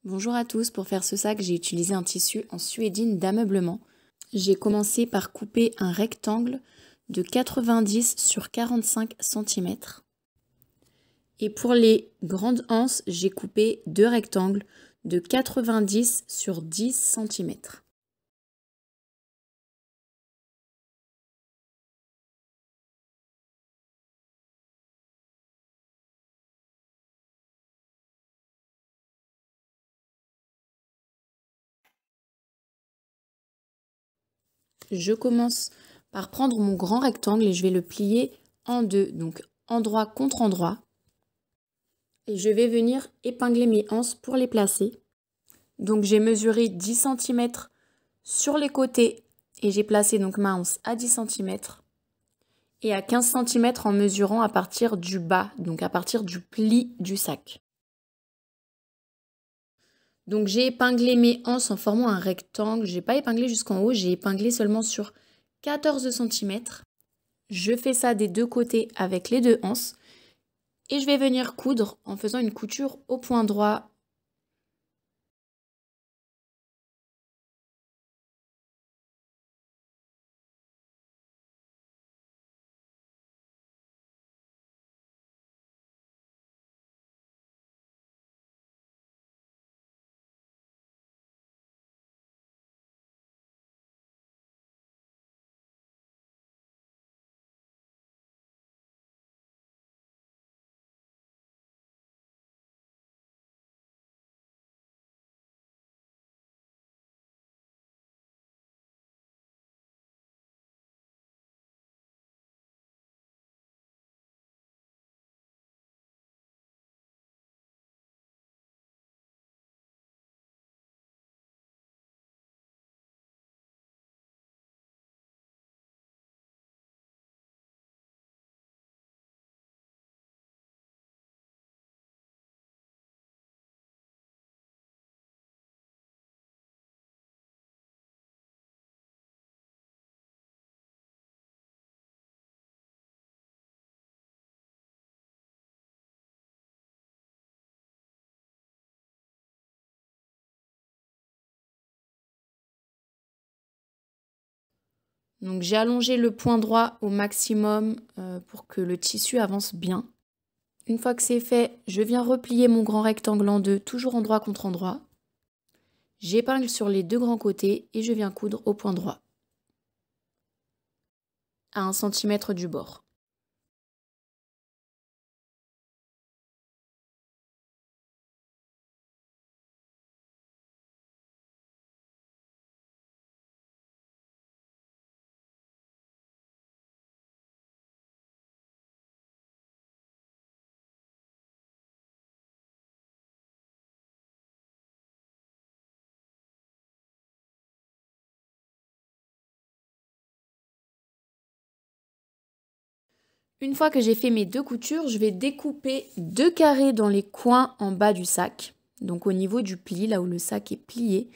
Bonjour à tous, pour faire ce sac, j'ai utilisé un tissu en suédine d'ameublement. J'ai commencé par couper un rectangle de 90 sur 45 cm. Et pour les grandes anses, j'ai coupé deux rectangles de 90 sur 10 cm. Je commence par prendre mon grand rectangle et je vais le plier en deux, donc endroit contre endroit. Et je vais venir épingler mes anses pour les placer. Donc j'ai mesuré 10 cm sur les côtés et j'ai placé donc ma anse à 10 cm et à 15 cm en mesurant à partir du bas, donc à partir du pli du sac. Donc j'ai épinglé mes anses en formant un rectangle, j'ai pas épinglé jusqu'en haut, j'ai épinglé seulement sur 14 cm. Je fais ça des deux côtés avec les deux anses et je vais venir coudre en faisant une couture au point droit. Donc j'ai allongé le point droit au maximum pour que le tissu avance bien. Une fois que c'est fait, je viens replier mon grand rectangle en deux, toujours endroit contre endroit. J'épingle sur les deux grands côtés et je viens coudre au point droit, à 1 cm du bord. Une fois que j'ai fait mes deux coutures, je vais découper deux carrés dans les coins en bas du sac, donc au niveau du pli, là où le sac est plié.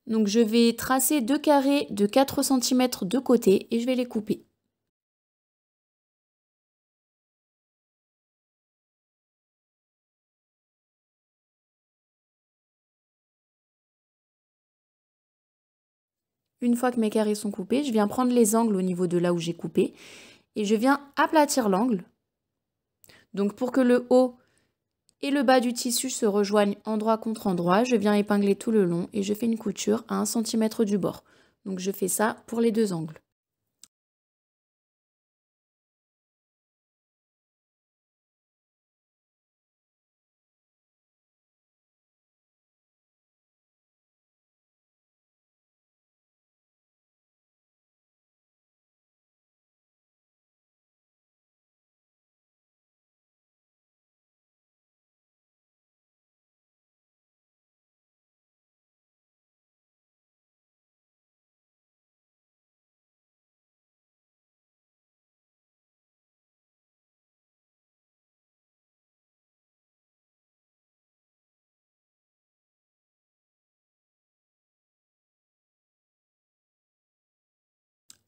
Donc je vais tracer deux carrés de 4 cm de côté et je vais les couper. Une fois que mes carrés sont coupés, je viens prendre les angles au niveau de là où j'ai coupé et je viens aplatir l'angle. Donc pour que le haut et le bas du tissu se rejoignent endroit contre endroit, je viens épingler tout le long et je fais une couture à 1 cm du bord. Donc je fais ça pour les deux angles.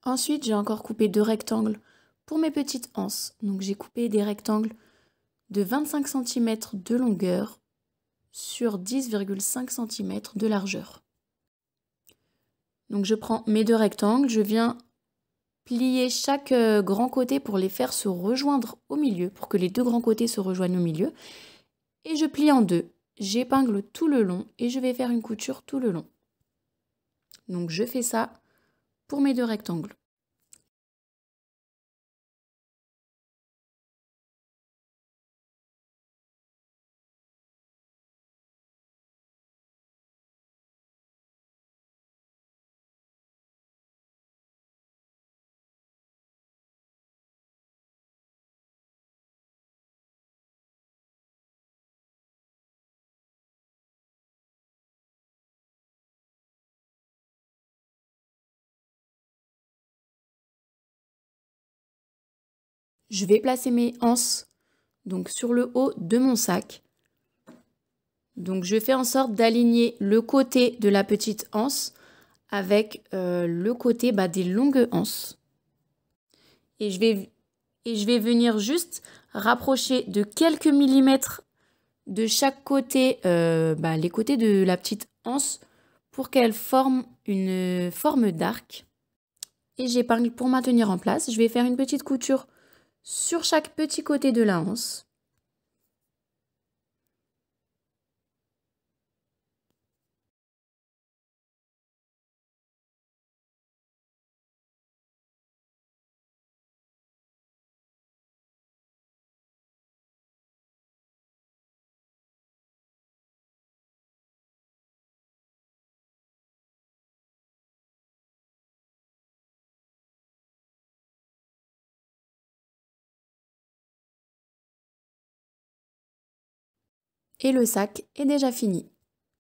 Ensuite, j'ai encore coupé deux rectangles pour mes petites anses. Donc j'ai coupé des rectangles de 25 cm de longueur sur 10,5 cm de largeur. Donc je prends mes 2 rectangles, je viens plier chaque grand côté pour les faire se rejoindre au milieu, pour que les 2 grands côtés se rejoignent au milieu. Et je plie en 2. J'épingle tout le long et je vais faire une couture tout le long. Donc je fais ça pour mes 2 rectangles. Je vais placer mes anses donc sur le haut de mon sac. Donc je fais en sorte d'aligner le côté de la petite anse avec le côté des longues anses. Et je vais venir juste rapprocher de quelques millimètres de chaque côté, les côtés de la petite anse pour qu'elle forme une forme d'arc. Et j'épingle pour maintenir en place. Je vais faire une petite couture sur chaque petit côté de la anse. Et le sac est déjà fini.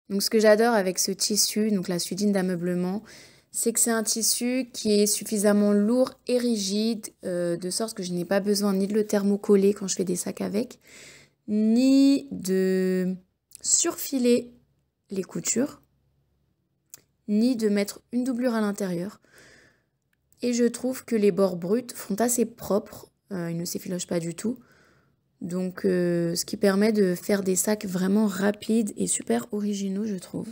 Donc ce que j'adore avec ce tissu, donc la sudine d'ameublement, c'est que c'est un tissu qui est suffisamment lourd et rigide, de sorte que je n'ai pas besoin ni de le thermocoller quand je fais des sacs avec, ni de surfiler les coutures, ni de mettre une doublure à l'intérieur. Et je trouve que les bords bruts font assez propre, ils ne s'effilochent pas du tout. Donc ce qui permet de faire des sacs vraiment rapides et super originaux, je trouve.